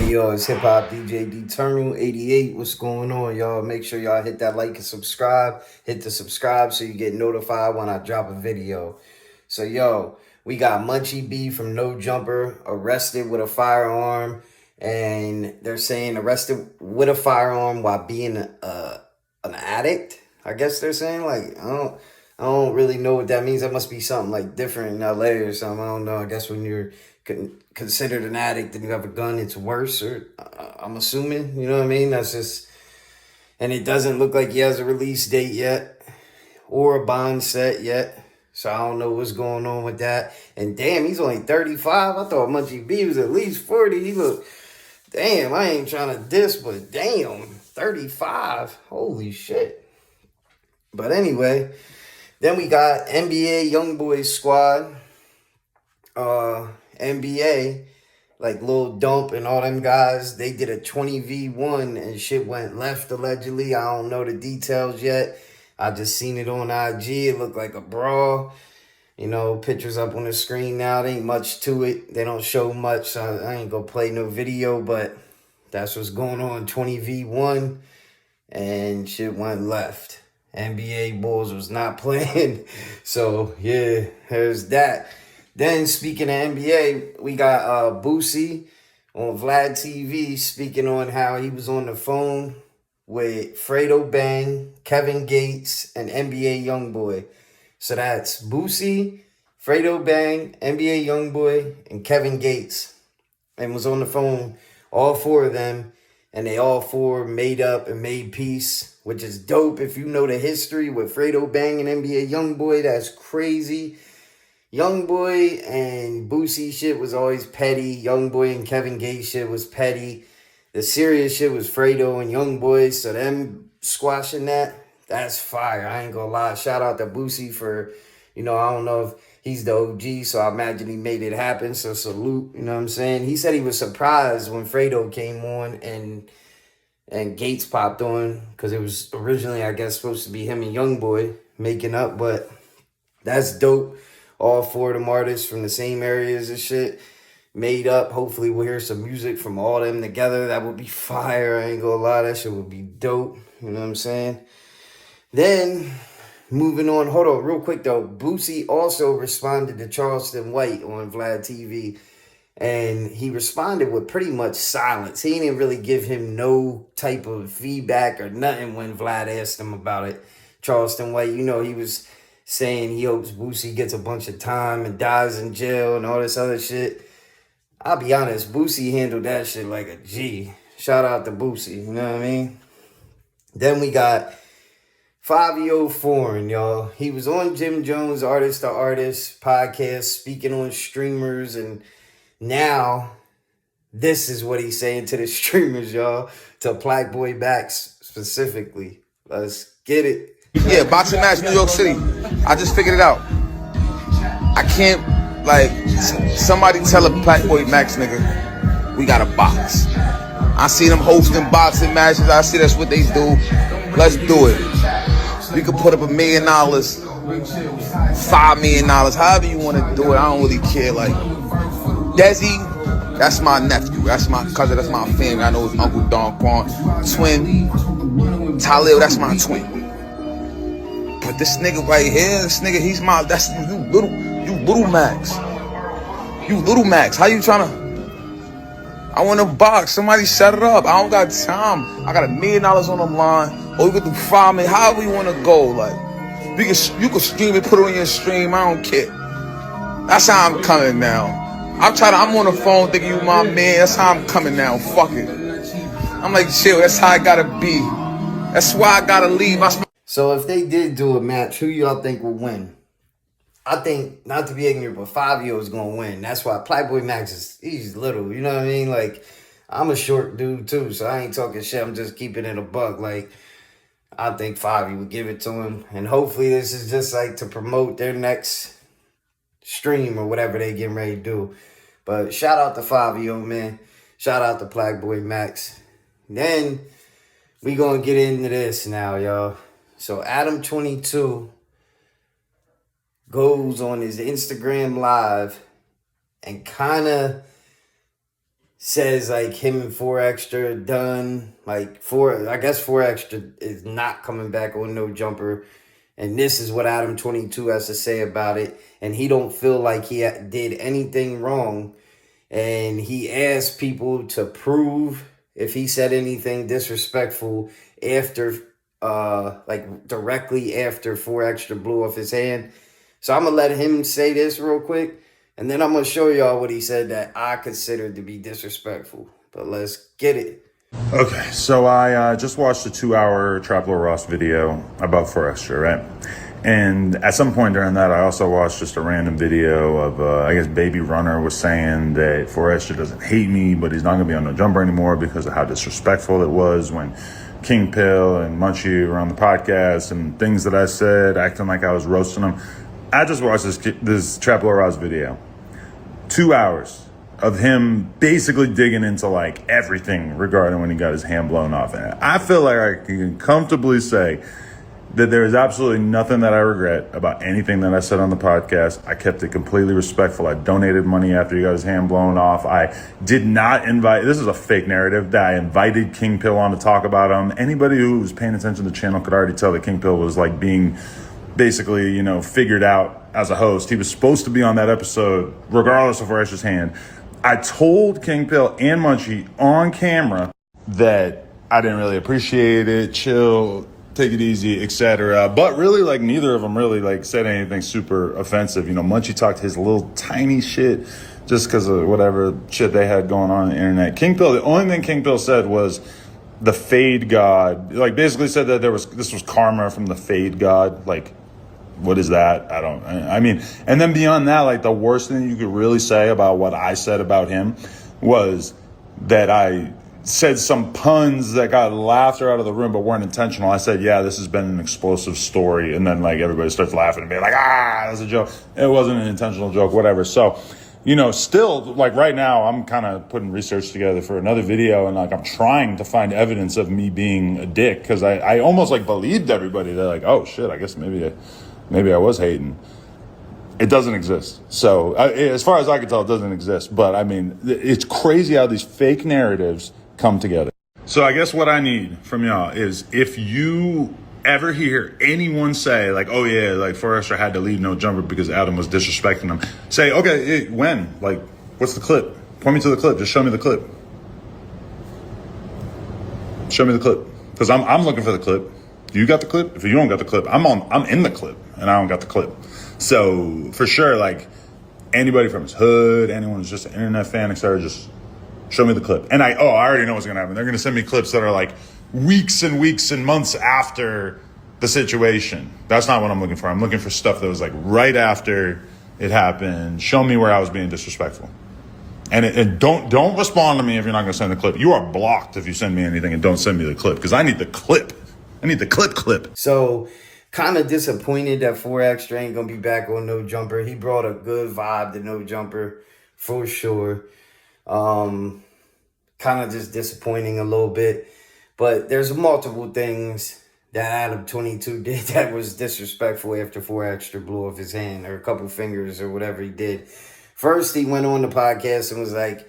Yo, it's Hip Hop DJ Eternal88. What's going on, y'all? Make sure y'all hit that like and subscribe. Hit the subscribe so you get notified when I drop a video. So, yo, we got Munchie B from No Jumper arrested with a firearm. And they're saying arrested with a firearm while being an addict. I guess they're saying, like, I don't really know what that means. That must be something like different in LA or something. I don't know. I guess when you're considered an addict and you have a gun, it's worse. Or I'm assuming, you know what I mean? That's just, and it doesn't look like he has a release date yet or a bond set yet. So I don't know what's going on with that. And damn, he's only 35. I thought Munchie B was at least 40. He look, damn, I ain't trying to diss, but damn, 35. Holy shit. But anyway, then we got NBA YoungBoy squad. NBA, like Lil Dump and all them guys, they did a 20v1 and shit went left allegedly. I don't know the details yet. I just seen it on IG. It looked like a brawl. You know, pictures up on the screen now. There ain't much to it. They don't show much, so I ain't gonna play no video, but that's what's going on. 20v1 and shit went left. NBA Bulls was not playing. So, yeah, there's that. Then, speaking of NBA, we got Boosie on Vlad TV speaking on how he was on the phone with Fredo Bang, Kevin Gates, and NBA YoungBoy. So that's Boosie, Fredo Bang, NBA YoungBoy, and Kevin Gates. And was on the phone, all four of them, and they all four made up and made peace, which is dope. If you know the history with Fredo Bang and NBA YoungBoy, that's crazy. YoungBoy and Boosie shit was always petty. YoungBoy and Kevin Gates shit was petty. The serious shit was Fredo and YoungBoy. So them squashing that, that's fire. I ain't gonna lie. Shout out to Boosie for, you know, I don't know if he's the OG, so I imagine he made it happen. So salute, you know what I'm saying? He said he was surprised when Fredo came on and Gates popped on, because it was originally, I guess, supposed to be him and YoungBoy making up, but that's dope. All four of them artists from the same areas and shit made up. Hopefully we'll hear some music from all them together. That would be fire. I ain't gonna lie, that shit would be dope. You know what I'm saying? Then, moving on. Hold on, real quick though. Boosie also responded to Charleston White on Vlad TV. And he responded with pretty much silence. He didn't really give him no type of feedback or nothing when Vlad asked him about it. Charleston White, you know, he was saying he hopes Boosie gets a bunch of time and dies in jail and all this other shit. I'll be honest, Boosie handled that shit like a G. Shout out to Boosie, you know what I mean? Then we got Fivio Foreign, y'all. He was on Jim Jones' Artist to Artist podcast, speaking on streamers, and now this is what he's saying to the streamers, y'all. To Plaqueboymax specifically. Let's get it. Yeah, boxing match, New York City. I just figured it out. I can't, like, somebody tell a Plaqueboymax nigga, we got a box. I see them hosting boxing matches. I see that's what they do. Let's do it. We could put up $1 million, $5 million, however you want to do it. I don't really care. Like, Desi, that's my nephew. That's my cousin. That's my family. I know his uncle Don Quan. Twin, Talib, that's my twin. But this nigga right here, this nigga, he's my, that's you little Max. You little Max. How you trying to? I want a box. Somebody set it up. I don't got time. I got $1 million on the line. Or we could do $5 million. However you want to go. Like, you can stream it, put it on your stream. I don't care. That's how I'm coming now. I'm on the phone thinking you my man. That's how I'm coming now. Fuck it. I'm like, chill. That's how I gotta be. That's why I gotta leave. So if they did do a match, who y'all think will win? I think, not to be ignorant, but Fivio is going to win. That's why Plaqueboymax he's little, you know what I mean? Like, I'm a short dude too, so I ain't talking shit. I'm just keeping it a buck. Like, I think Fivio would give it to him. And hopefully this is just like to promote their next stream or whatever they getting ready to do. But shout out to Fivio, man. Shout out to Plaqueboymax. Then we going to get into this now, y'all. So Adam22 goes on his Instagram live and kind of says like him and 4 Extra done. Like I guess 4 Extra is not coming back on No Jumper. And this is what Adam22 has to say about it. And he don't feel like he did anything wrong. And he asked people to prove if he said anything disrespectful after, like directly after 4 Extra blew off his hand. So I'm going to let him say this real quick. And then I'm going to show y'all what he said that I consider to be disrespectful. But let's get it. Okay, so I just watched a 2-hour Trap Lord Ross video about 4 Extra, right? And at some point during that, I also watched just a random video of, I guess Baby Runner was saying that 4 Extra doesn't hate me, but he's not going to be on No Jumper anymore because of how disrespectful it was when King Pill and Munchie were on the podcast and things that I said, acting like I was roasting them. I just watched this Trap Lord Ross video. 2 hours of him basically digging into like everything regarding when he got his hand blown off. And I feel like I can comfortably say that there is absolutely nothing that I regret about anything that I said on the podcast. I kept it completely respectful. I donated money after he got his hand blown off. I did not invite, this is a fake narrative, that I invited King Pill on to talk about him. Anybody who was paying attention to the channel could already tell that King Pill was like being basically, you know, figured out as a host. He was supposed to be on that episode regardless of 4 Extra's hand. I told King Pill and Munchie on camera that I didn't really appreciate it, chill, take it easy, etc. But really, like, neither of them really like said anything super offensive. You know, Munchie talked his little tiny shit just because of whatever shit they had going on the internet. King Pill, the only thing King Pill said was the Fade God, like basically said that this was karma from the Fade God. Like, what is that? I mean, and then beyond that, like the worst thing you could really say about what I said about him was that I said some puns that got laughter out of the room but weren't intentional. I said, yeah, this has been an explosive story. And then like everybody starts laughing and being like, that's a joke. It wasn't an intentional joke, whatever. So, you know, still like right now I'm kind of putting research together for another video and like I'm trying to find evidence of me being a dick because I almost like believed everybody. They're like, oh shit, I guess maybe I was hating. It doesn't exist. So as far as I can tell, it doesn't exist. But I mean, it's crazy how these fake narratives come together. So I guess what I need from y'all is if you ever hear anyone say like, oh yeah, like 4 Extra had to leave No Jumper because Adam was disrespecting him, say, okay, when? Like, what's the clip? Point me to the clip. Just show me the clip. Show me the clip. Because I'm looking for the clip. You got the clip? If you don't got the clip, I'm in the clip and I don't got the clip. So for sure, like anybody from his hood, anyone who's just an internet fan, etc., just show me the clip. And I already know what's gonna happen. They're gonna send me clips that are like weeks and weeks and months after the situation. That's not what I'm looking for. I'm looking for stuff that was like right after it happened. Show me where I was being disrespectful. And don't respond to me if you're not gonna send the clip. You are blocked if you send me anything and don't send me the clip because I need the clip. I need the clip. So, kind of disappointed that 4 Extra ain't going to be back on No Jumper. He brought a good vibe to No Jumper, for sure. Kind of just disappointing a little bit. But there's multiple things that Adam22 did that was disrespectful after 4 Extra blew off his hand or a couple fingers or whatever he did. First, he went on the podcast and was like,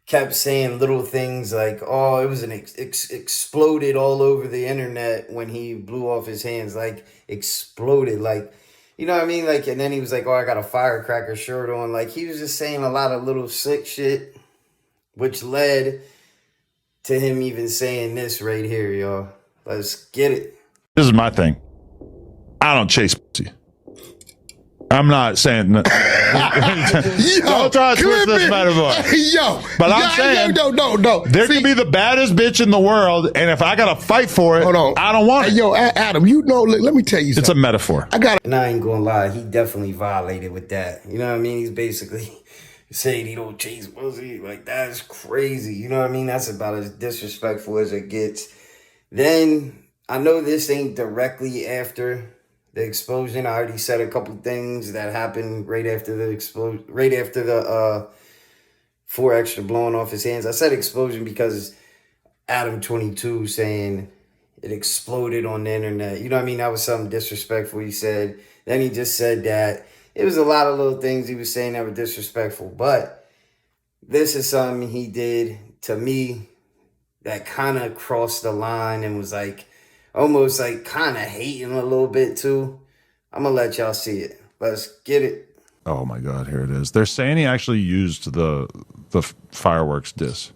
kept saying little things like, oh, it was an exploded all over the internet when he blew off his hands, like exploded, like, you know what I mean? Like, and then he was like, oh, I got a firecracker shirt on. Like, he was just saying a lot of little sick shit, which led to him even saying this right here, y'all. Let's get it. This is my thing. I don't chase pussy. I'm not saying don't try to twist this metaphor. But I'm saying no. There can be the baddest bitch in the world, and if I gotta fight for it, I don't want it. Adam, you know, let me tell you something. It's a metaphor. And I ain't gonna lie, he definitely violated with that. You know what I mean? He's basically saying he don't chase pussy. Like, that's crazy. You know what I mean? That's about as disrespectful as it gets. Then, I know this ain't directly after the explosion. I already said a couple things that happened right after the explosion, right after the 4 Extra blowing off his hands. I said explosion because Adam22 saying it exploded on the internet. You know what I mean? That was something disrespectful he said. Then he just said that. It was a lot of little things he was saying that were disrespectful. But this is something he did to me that kind of crossed the line and was like almost like kind of hating a little bit too. I'm gonna let y'all see it. Let's get it. Oh my God, here it is. They're saying he actually used the fireworks disc.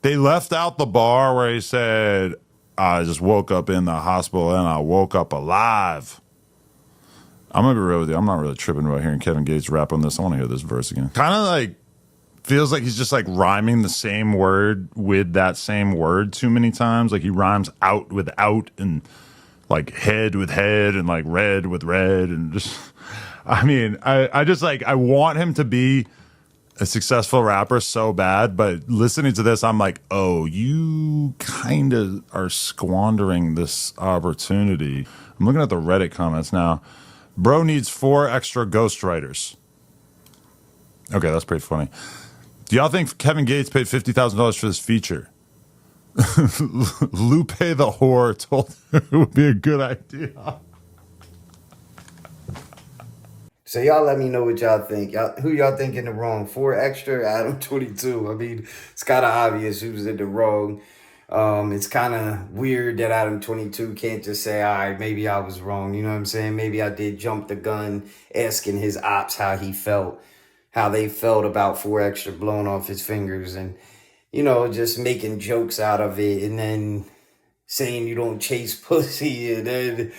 They left out the bar where he said, I just woke up in the hospital and I woke up alive. I'm gonna be real with you. I'm not really tripping about hearing Kevin Gates rap on this. I want to hear this verse again. Kind of like feels like he's just like rhyming the same word with that same word too many times. Like he rhymes out with out and like head with head and like red with red and just. I mean, I just like I want him to be a successful rapper so bad, but listening to this, I'm like, oh, you kind of are squandering this opportunity. I'm looking at the Reddit comments now. Bro needs 4 extra ghostwriters. Okay, that's pretty funny. Do y'all think Kevin Gates paid $50,000 for this feature? Lupe the whore told him it would be a good idea. So y'all let me know what y'all think. Who y'all think in the wrong? 4 extra, Adam22. I mean, it's kind of obvious who's in the wrong. It's kind of weird that Adam22 can't just say, all right, maybe I was wrong. You know what I'm saying? Maybe I did jump the gun, asking his ops how they felt about 4 extra blowing off his fingers and, you know, just making jokes out of it and then saying you don't chase pussy and then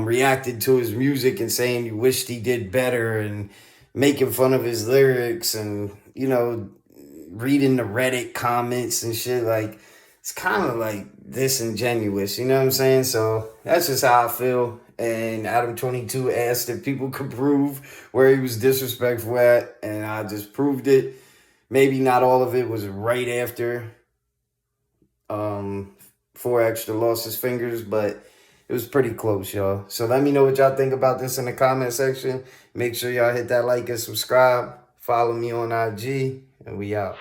reacted to his music and saying you wished he did better and making fun of his lyrics and, you know, reading the Reddit comments and shit. Like, it's kind of like disingenuous, you know what I'm saying? So that's just how I feel. And Adam22 asked if people could prove where he was disrespectful at, and I just proved it. Maybe not all of it was right after 4 extra lost his fingers, but it was pretty close, y'all. So let me know what y'all think about this in the comment section. Make sure y'all hit that like and subscribe. Follow me on IG, and we out.